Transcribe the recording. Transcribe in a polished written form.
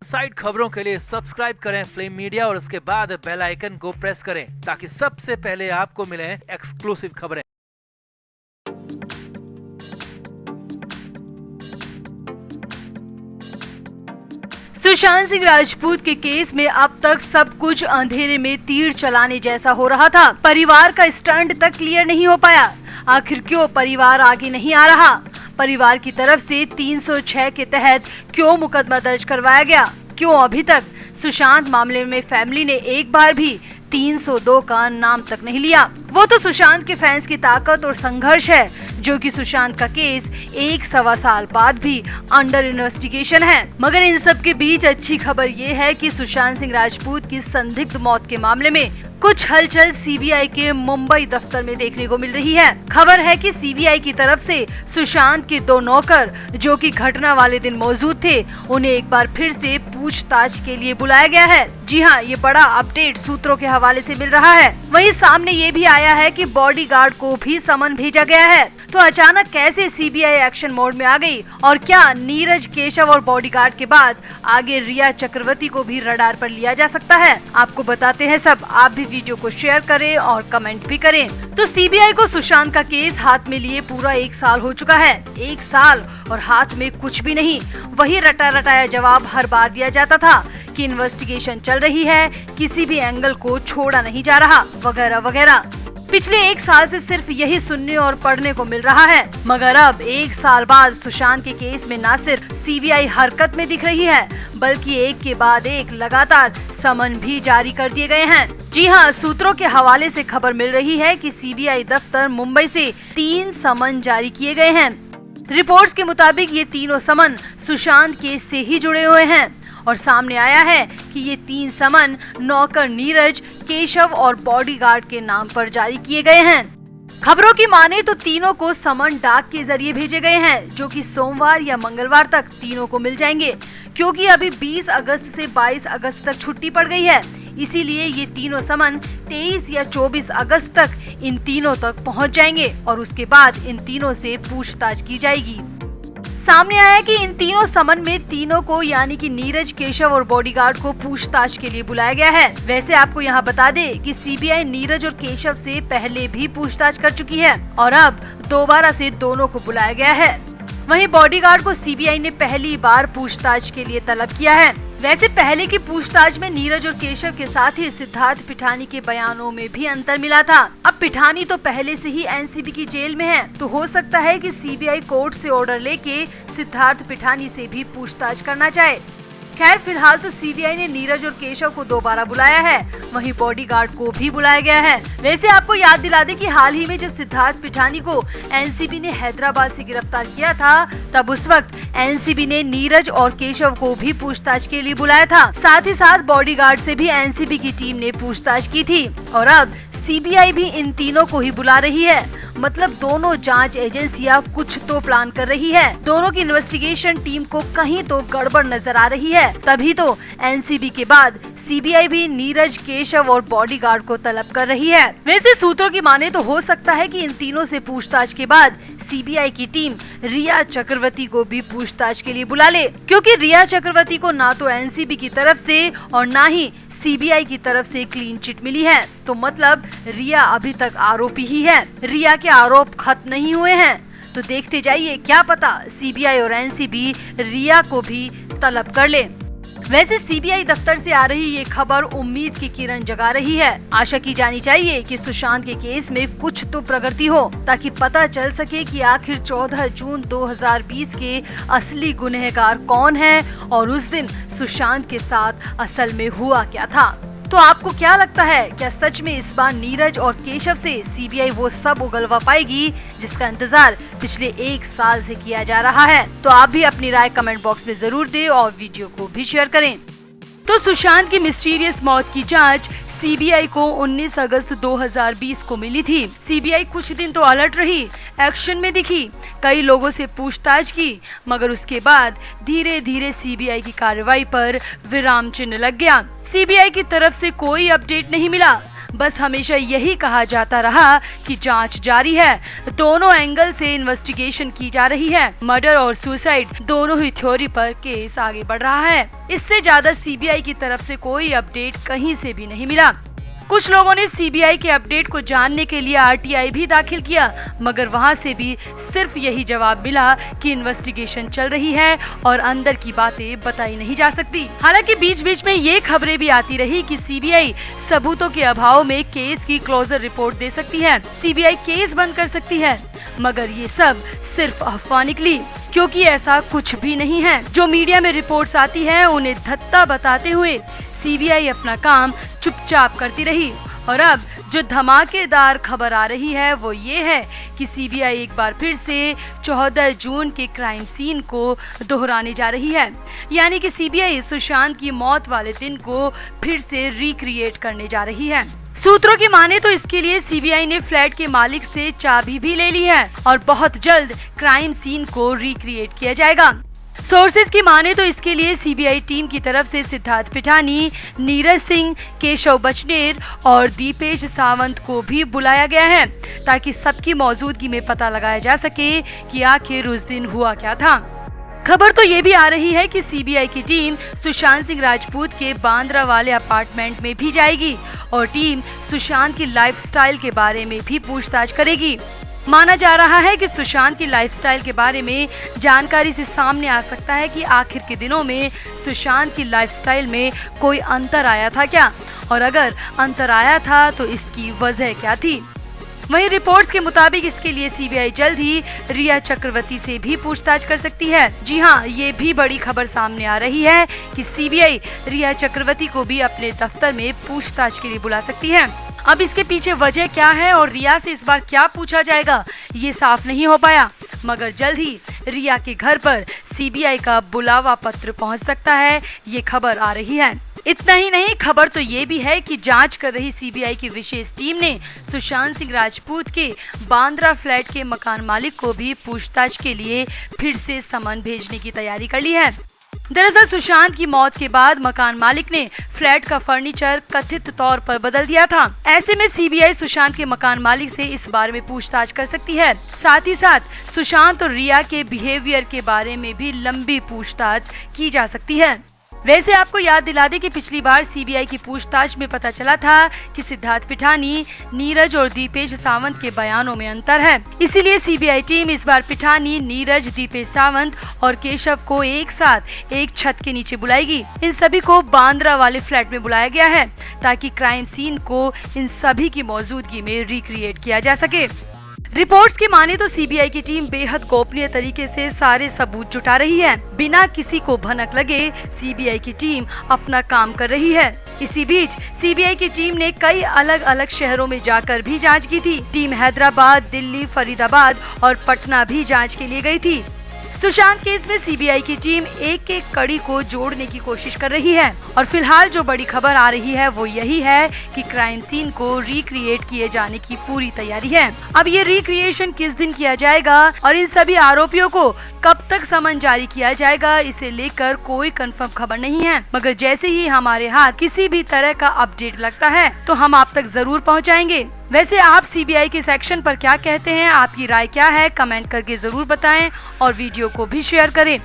Side खबरों के लिए सब्सक्राइब करें फ्लेम मीडिया और उसके बाद बेल आइकन को प्रेस करें ताकि सबसे पहले आपको मिले एक्सक्लूसिव खबरें। सुशांत सिंह राजपूत के केस में अब तक सब कुछ अंधेरे में तीर चलाने जैसा हो रहा था। परिवार का स्टैंड तक क्लियर नहीं हो पाया। आखिर क्यों परिवार आगे नहीं आ रहा? परिवार की तरफ से 306 के तहत क्यों मुकदमा दर्ज करवाया गया? क्यों अभी तक सुशांत मामले में फैमिली ने एक बार भी 302 का नाम तक नहीं लिया? वो तो सुशांत के फैंस की ताकत और संघर्ष है जो कि सुशांत का केस 1-1.25 साल बाद भी अंडर इन्वेस्टिगेशन है। मगर इन सब के बीच अच्छी खबर ये है कि सुशांत सिंह राजपूत की संदिग्ध मौत के मामले में कुछ हलचल सीबीआई के मुंबई दफ्तर में देखने को मिल रही है। खबर है कि सीबीआई की तरफ से सुशांत के 2 नौकर जो कि घटना वाले दिन मौजूद थे, उन्हें एक बार फिर से पूछताछ के लिए बुलाया गया है। जी हाँ, ये बड़ा अपडेट सूत्रों के हवाले से मिल रहा है। वहीं सामने ये भी आया है कि बॉडीगार्ड को भी समन भेजा गया है। तो अचानक कैसे सीबीआई एक्शन मोड में आ गई और क्या नीरज, केशव और बॉडीगार्ड के बाद आगे रिया चक्रवर्ती को भी रडार पर लिया जा सकता है? आपको बताते हैं सब। आप भी वीडियो को शेयर करें और कमेंट भी करें। तो सीबीआई को सुशांत का केस हाथ में लिए पूरा 1 साल हो चुका है। 1 साल और हाथ में कुछ भी नहीं। वही रटा रटाया जवाब हर बार दिया जाता था कि इन्वेस्टिगेशन चल रही है, किसी भी एंगल को छोड़ा नहीं जा रहा, वगैरह वगैरह। पिछले 1 साल से सिर्फ यही सुनने और पढ़ने को मिल रहा है। मगर अब 1 साल बाद सुशांत के केस में न सिर्फ सीबीआई हरकत में दिख रही है, बल्कि एक के बाद एक लगातार समन भी जारी कर दिए गए हैं। जी हाँ, सूत्रों के हवाले से खबर मिल रही है कि सीबीआई दफ्तर मुंबई से 3 समन जारी किए गए हैं। रिपोर्ट्स के मुताबिक ये तीनों समन सुशांत केस से ही जुड़े हुए हैं और सामने आया है कि ये 3 समन नौकर नीरज, केशव और बॉडीगार्ड के नाम पर जारी किए गए हैं। खबरों की माने तो तीनों को समन डाक के जरिए भेजे गए हैं, जो कि सोमवार या मंगलवार तक तीनों को मिल जाएंगे, क्योंकि अभी 20 अगस्त से 22 अगस्त तक छुट्टी पड़ गई है। इसीलिए ये तीनों समन 23 या 24 अगस्त तक इन तीनों तक पहुंच जाएंगे और उसके बाद इन तीनों से पूछताछ की जाएगी। सामने आया कि इन तीनों समन में तीनों को यानी कि नीरज, केशव और बॉडीगार्ड को पूछताछ के लिए बुलाया गया है। वैसे आपको यहाँ बता दे कि सीबीआई नीरज और केशव से पहले भी पूछताछ कर चुकी है और अब दोबारा से दोनों को बुलाया गया है। वहीं बॉडीगार्ड को सीबीआई ने पहली बार पूछताछ के लिए तलब किया है। वैसे पहले की पूछताछ में नीरज और केशव के साथ ही सिद्धार्थ पिठानी के बयानों में भी अंतर मिला था। अब पिठानी तो पहले से ही एनसीबी की जेल में है, तो हो सकता है कि सीबीआई कोर्ट से ऑर्डर लेके सिद्धार्थ पिठानी से भी पूछताछ करना चाहे। खैर, फिलहाल तो सीबीआई ने नीरज और केशव को दोबारा बुलाया है, वहीं बॉडीगार्ड को भी बुलाया गया है। वैसे आपको याद दिला दे कि हाल ही में जब सिद्धार्थ पिठानी को एनसीबी ने हैदराबाद से गिरफ्तार किया था, तब उस वक्त एनसीबी ने नीरज और केशव को भी पूछताछ के लिए बुलाया था। साथ ही साथ बॉडीगार्ड से भी एनसीबी की टीम ने पूछताछ की थी और अब सीबीआई भी इन तीनों को ही बुला रही है। मतलब दोनों जांच एजेंसियां कुछ तो प्लान कर रही है। दोनों की इन्वेस्टिगेशन टीम को कहीं तो गड़बड़ नजर आ रही है। तभी तो एनसीबी के बाद सीबीआई भी नीरज, केशव और बॉडीगार्ड को तलब कर रही है। वैसे सूत्रों की माने तो हो सकता है कि इन तीनों से पूछताछ के बाद सीबीआई की टीम रिया चक्रवर्ती को भी पूछताछ के लिए बुला ले, क्योंकि रिया चक्रवर्ती को ना तो एनसीबी की तरफ से और ना ही सीबीआई की तरफ से क्लीन चिट मिली है। तो मतलब रिया अभी तक आरोपी ही है। रिया के आरोप खत्म नहीं हुए हैं। तो देखते जाइए, क्या पता सीबीआई और एनसीबी रिया को भी तलब कर ले। वैसे सीबीआई दफ्तर से आ रही ये खबर उम्मीद की किरण जगा रही है। आशा की जानी चाहिए कि सुशांत के केस में कुछ तो प्रगति हो, ताकि पता चल सके कि आखिर 14 जून 2020 के असली गुनहगार कौन है और उस दिन सुशांत के साथ असल में हुआ क्या था। तो आपको क्या लगता है, क्या सच में इस बार नीरज और केशव से सीबीआई वो सब उगलवा पाएगी जिसका इंतजार पिछले 1 साल से किया जा रहा है? तो आप भी अपनी राय कमेंट बॉक्स में जरूर दें और वीडियो को भी शेयर करें। तो सुशांत की मिस्टीरियस मौत की जांच सीबीआई को 19 अगस्त 2020 को मिली थी। सीबीआई कुछ दिन तो अलर्ट रही, एक्शन में दिखी, कई लोगों से पूछताछ की, मगर उसके बाद धीरे धीरे सीबीआई की कार्रवाई पर विराम चिन्ह लग गया। सीबीआई की तरफ से कोई अपडेट नहीं मिला। बस हमेशा यही कहा जाता रहा कि जांच जारी है, दोनों एंगल से इन्वेस्टिगेशन की जा रही है। मर्डर और सुसाइड दोनों ही थ्योरी पर केस आगे बढ़ रहा है। इससे ज्यादा सीबीआई की तरफ से कोई अपडेट कहीं से भी नहीं मिला। कुछ लोगों ने सीबीआई के अपडेट को जानने के लिए आरटीआई भी दाखिल किया, मगर वहां से भी सिर्फ यही जवाब मिला कि इन्वेस्टिगेशन चल रही है और अंदर की बातें बताई नहीं जा सकती। हालांकि बीच बीच में ये खबरें भी आती रही कि सीबीआई सबूतों के अभाव में केस की क्लोजर रिपोर्ट दे सकती है, सीबीआई केस बंद कर सकती है, मगर ये सब सिर्फ अफवाह निकली, क्योंकि ऐसा कुछ भी नहीं है। जो मीडिया में रिपोर्ट्स आती है उन्हें धत्ता बताते हुए सीबीआई अपना काम चुपचाप करती रही। और अब जो धमाकेदार खबर आ रही है वो ये है कि सीबीआई एक बार फिर से 14 जून के क्राइम सीन को दोहराने जा रही है। यानी कि सीबीआई सुशांत की मौत वाले दिन को फिर से रिक्रिएट करने जा रही है। सूत्रों की माने तो इसके लिए सीबीआई ने फ्लैट के मालिक से चाबी भी ले ली है और बहुत जल्द क्राइम सीन को रिक्रिएट किया जाएगा। सोर्सेज की माने तो इसके लिए सीबीआई टीम की तरफ से सिद्धार्थ पिठानी, नीरज सिंह, केशव बचनेर और दीपेश सावंत को भी बुलाया गया है, ताकि सबकी मौजूदगी में पता लगाया जा सके कि आखिर उस दिन हुआ क्या था। खबर तो ये भी आ रही है कि सीबीआई की टीम सुशांत सिंह राजपूत के बांद्रा वाले अपार्टमेंट में भी जाएगी और टीम सुशांत की लाइफस्टाइल के बारे में भी पूछताछ करेगी। माना जा रहा है कि सुशांत की लाइफस्टाइल के बारे में जानकारी से सामने आ सकता है कि आखिर के दिनों में सुशांत की लाइफस्टाइल में कोई अंतर आया था क्या, और अगर अंतर आया था तो इसकी वजह क्या थी। वहीं रिपोर्ट्स के मुताबिक इसके लिए सीबीआई जल्द ही रिया चक्रवर्ती से भी पूछताछ कर सकती है। जी हाँ, ये भी बड़ी खबर सामने आ रही है कि सीबीआई रिया चक्रवर्ती को भी अपने दफ्तर में पूछताछ के लिए बुला सकती है। अब इसके पीछे वजह क्या है और रिया से इस बार क्या पूछा जाएगा, ये साफ नहीं हो पाया, मगर जल्द ही रिया के घर पर सीबीआई का बुलावा पत्र पहुंच सकता है, ये खबर आ रही है। इतना ही नहीं, खबर तो ये भी है कि जांच कर रही सीबीआई की विशेष टीम ने सुशांत सिंह राजपूत के बांद्रा फ्लैट के मकान मालिक को भी पूछताछ के लिए फिर से समन भेजने की तैयारी कर ली है। दरअसल सुशांत की मौत के बाद मकान मालिक ने फ्लैट का फर्नीचर कथित तौर पर बदल दिया था। ऐसे में सीबीआई सुशांत के मकान मालिक से इस बारे में पूछताछ कर सकती है। साथ ही साथ सुशांत और रिया के बिहेवियर के बारे में भी लंबी पूछताछ की जा सकती है। वैसे आपको याद दिला दें कि पिछली बार सीबीआई की पूछताछ में पता चला था कि सिद्धार्थ पिठानी, नीरज और दीपेश सावंत के बयानों में अंतर है। इसीलिए सीबीआई टीम इस बार पिठानी, नीरज, दीपेश सावंत और केशव को एक साथ एक छत के नीचे बुलाएगी। इन सभी को बांद्रा वाले फ्लैट में बुलाया गया है ताकि क्राइम सीन को इन सभी की मौजूदगी में रिक्रिएट किया जा सके। रिपोर्ट्स की माने तो सीबीआई की टीम बेहद गोपनीय तरीके से सारे सबूत जुटा रही है। बिना किसी को भनक लगे सीबीआई की टीम अपना काम कर रही है। इसी बीच सीबीआई की टीम ने कई अलग अलग शहरों में जाकर भी जांच की थी। टीम हैदराबाद, दिल्ली, फरीदाबाद और पटना भी जांच के लिए गई थी। सुशांत केस में सीबीआई की टीम एक एक कड़ी को जोड़ने की कोशिश कर रही है और फिलहाल जो बड़ी खबर आ रही है वो यही है कि क्राइम सीन को रिक्रिएट किए जाने की पूरी तैयारी है। अब ये रिक्रिएशन किस दिन किया जाएगा और इन सभी आरोपियों को कब तक समन जारी किया जाएगा, इसे लेकर कोई कंफर्म खबर नहीं है, मगर जैसे ही हमारे हाथ किसी भी तरह का अपडेट लगता है तो हम आप तक जरूर पहुंचाएंगे। वैसे आप सीबीआई के सेक्शन पर क्या कहते हैं, आपकी राय क्या है, कमेंट करके जरूर बताएं और वीडियो को भी शेयर करें।